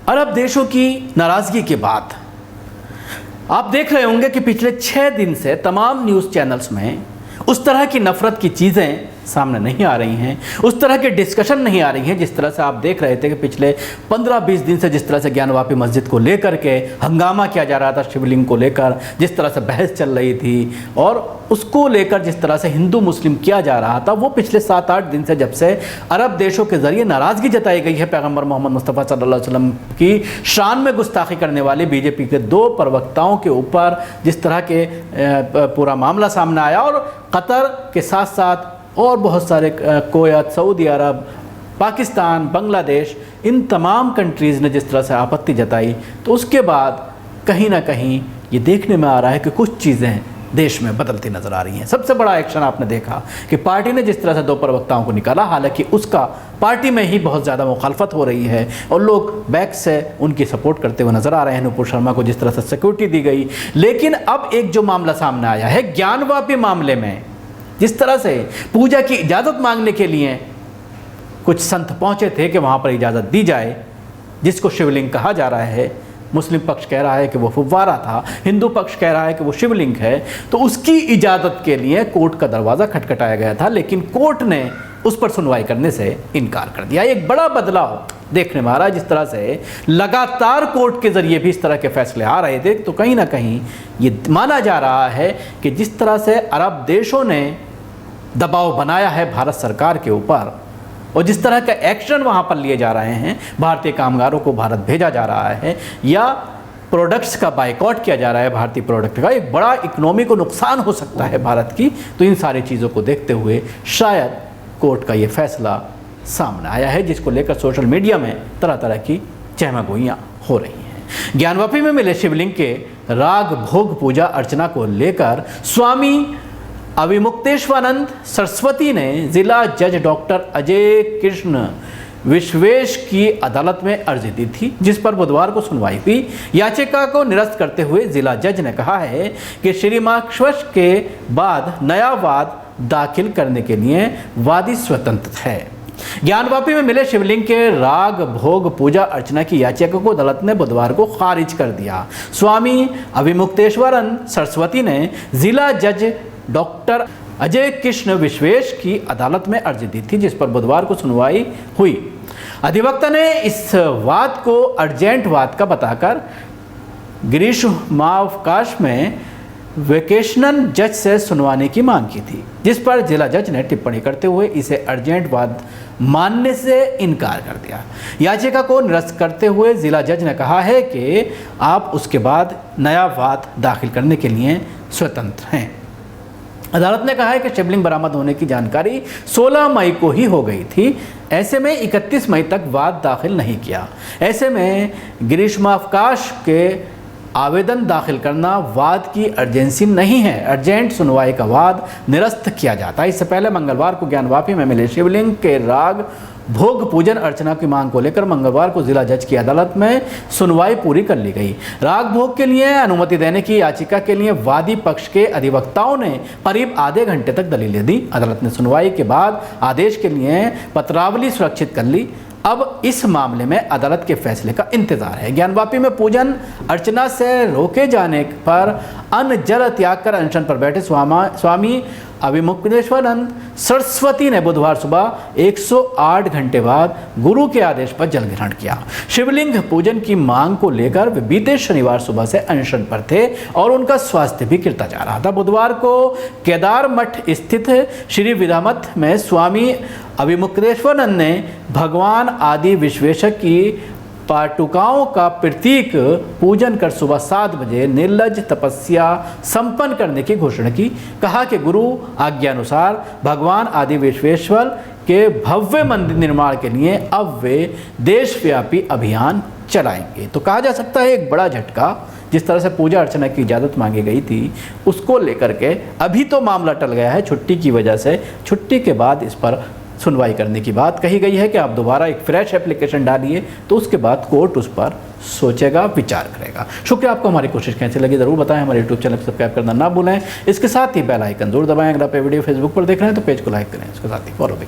अरब देशों की नाराज़गी के बाद आप देख रहे होंगे कि पिछले 6 दिन से तमाम न्यूज़ चैनल्स में उस तरह की नफ़रत की चीज़ें सामने नहीं आ रही हैं, उस तरह के डिस्कशन नहीं आ रही हैं जिस तरह से आप देख रहे थे कि पिछले 15-20 दिन से जिस तरह से ज्ञानवापी मस्जिद को लेकर के हंगामा किया जा रहा था, शिवलिंग को लेकर जिस तरह से बहस चल रही थी और उसको लेकर जिस तरह से हिंदू मुस्लिम किया जा रहा था, वो पिछले 7-8 दिन से जब से अरब देशों के ज़रिए नाराज़गी जताई गई है पैगम्बर मोहम्मद मुस्तफ़ा सल्लल्लाहु अलैहि वसल्लम की शान में गुस्ताखी करने वाले बीजेपी के 2 प्रवक्ताओं के ऊपर जिस तरह के पूरा मामला सामने आया और कतर के साथ साथ और बहुत सारे कुवैत, सऊदी अरब, पाकिस्तान, बांग्लादेश, इन तमाम कंट्रीज़ ने जिस तरह से आपत्ति जताई, तो उसके बाद कहीं ना कहीं ये देखने में आ रहा है कि कुछ चीज़ें देश में बदलती नज़र आ रही हैं। सबसे बड़ा एक्शन आपने देखा कि पार्टी ने जिस तरह से 2 प्रवक्ताओं को निकाला, हालांकि उसका पार्टी में ही बहुत ज़्यादा मुखालफत हो रही है और लोग बैक से उनकी सपोर्ट करते हुए नज़र आ रहे हैं। नुपुर शर्मा को जिस तरह से सिक्योरिटी दी गई, लेकिन अब एक जो मामला सामने आया है ज्ञानवापी मामले में, जिस तरह से पूजा की इजाज़त मांगने के लिए कुछ संत पहुँचे थे कि वहाँ पर इजाज़त दी जाए, जिसको शिवलिंग कहा जा रहा है। मुस्लिम पक्ष कह रहा है कि वो फुव्वारा था, हिंदू पक्ष कह रहा है कि वो शिवलिंग है, तो उसकी इजाज़त के लिए कोर्ट का दरवाज़ा खटखटाया गया था, लेकिन कोर्ट ने उस पर सुनवाई करने से इनकार कर दिया। एक बड़ा बदलाव देखने में आ रहा है। जिस तरह से लगातार कोर्ट के ज़रिए भी इस तरह के फैसले आ रहे थे, तो कहीं ना कहीं ये माना जा रहा है कि जिस तरह से अरब देशों ने दबाव बनाया है भारत सरकार के ऊपर और जिस तरह का एक्शन वहाँ पर लिए जा रहे हैं, भारतीय कामगारों को भारत भेजा जा रहा है या प्रोडक्ट्स का बाइकआउट किया जा रहा है, भारतीय प्रोडक्ट का एक बड़ा इकोनॉमी को नुकसान हो सकता है भारत की, तो इन सारी चीज़ों को देखते हुए शायद कोर्ट का ये फैसला सामने आया है, जिसको लेकर सोशल मीडिया में तरह तरह की चहमगोइयाँ हो रही हैं। ज्ञानवापी में मिले शिवलिंग के राग भोग पूजा अर्चना को लेकर स्वामी अविमुक्तेश्वरानंद सरस्वती ने जिला जज डॉक्टर अजय कृष्ण विश्वेश की अदालत में अर्जी दी थी, जिस पर बुधवार को सुनवाई हुई। याचिका को निरस्त करते हुए जिला जज ने कहा है कि श्रीमाक्ष्वश के बाद नया वाद दाखिल करने के लिए वादी स्वतंत्र है। ज्ञानवापी में मिले शिवलिंग के राग भोग पूजा अर्चना की याचिका को अदालत ने बुधवार को खारिज कर दिया। स्वामी अविमुक्तेश्वरानंद सरस्वती ने जिला जज डॉक्टर अजय कृष्ण विश्वेश की अदालत में अर्जी दी थी, जिस पर बुधवार को सुनवाई हुई। अधिवक्ता ने इस वाद को अर्जेंट वाद का बताकर ग्रीष्मावकाश में वेकेशनल जज से सुनवाने की मांग की थी, जिस पर जिला जज ने टिप्पणी करते हुए इसे अर्जेंट वाद मानने से इनकार कर दिया। याचिका को निरस्त करते हुए जिला जज ने कहा है कि आप उसके बाद नया वाद दाखिल करने के लिए स्वतंत्र हैं। अदालत ने कहा है कि शिवलिंग बरामद होने की जानकारी 16 मई को ही हो गई थी, ऐसे में 31 मई तक वाद दाखिल नहीं किया। ऐसे में ग्रीष्मावकाश के आवेदन दाखिल करना वाद की अर्जेंसी नहीं है, अर्जेंट सुनवाई का वाद निरस्त किया जाता है। इससे पहले मंगलवार को ज्ञानवापी में मिले शिवलिंग के राग भोग पूजन अर्चना की मांग को लेकर मंगलवार को जिला जज की अदालत में सुनवाई पूरी कर ली गई। राग भोग के लिए अनुमति देने की याचिका के लिए वादी पक्ष के अधिवक्ताओं ने करीब आधे घंटे तक दलीलें दी। अदालत ने सुनवाई के बाद आदेश के लिए पत्रावली सुरक्षित कर ली। अब इस मामले में अदालत के फैसले का इंतजार है। ज्ञानवापी में पूजन अर्चना से रोके जाने पर अन्न जल त्याग कर अनशन पर बैठे स्वामी अविमुक्तेश्वरानंद सरस्वती ने बुधवार सुबह 108 घंटे बाद गुरु के आदेश पर जल ग्रहण किया। शिवलिंग पूजन की मांग को लेकर वे बीते शनिवार सुबह से अनशन पर थे और उनका स्वास्थ्य भी गिरता जा रहा था। बुधवार को केदार मठ स्थित श्री विद्यामठ में स्वामी अविमुक्तेश्वरानंद ने भगवान आदि विश्वेश्वर की पाटुकाओं का प्रतीक पूजन कर सुबह 7 बजे निर्लज तपस्या संपन्न करने की घोषणा की। कहा कि गुरु आज्ञानुसार भगवान आदि विश्वेश्वर के भव्य मंदिर निर्माण के लिए अब वे देशव्यापी अभियान चलाएंगे। तो कहा जा सकता है एक बड़ा झटका, जिस तरह से पूजा अर्चना की इजाज़त मांगी गई थी उसको लेकर के अभी तो मामला टल गया है छुट्टी की वजह से। छुट्टी के बाद इस पर सुनवाई करने की बात कही गई है कि आप दोबारा एक फ्रेश एप्लीकेशन डालिए, तो उसके बाद कोर्ट उस पर सोचेगा, विचार करेगा। शुक्रिया। आपको हमारी कोशिश कैसी लगी ज़रूर बताएं। हमारे यूट्यूब चैनल को सब्सक्राइब करना ना भूलें। इसके साथ ही बेल आइकन जरूर दबाएं। अगर आप वीडियो फेसबुक पर देख रहे हैं तो पेज को लाइक करें, इसके साथ ही फॉलो भी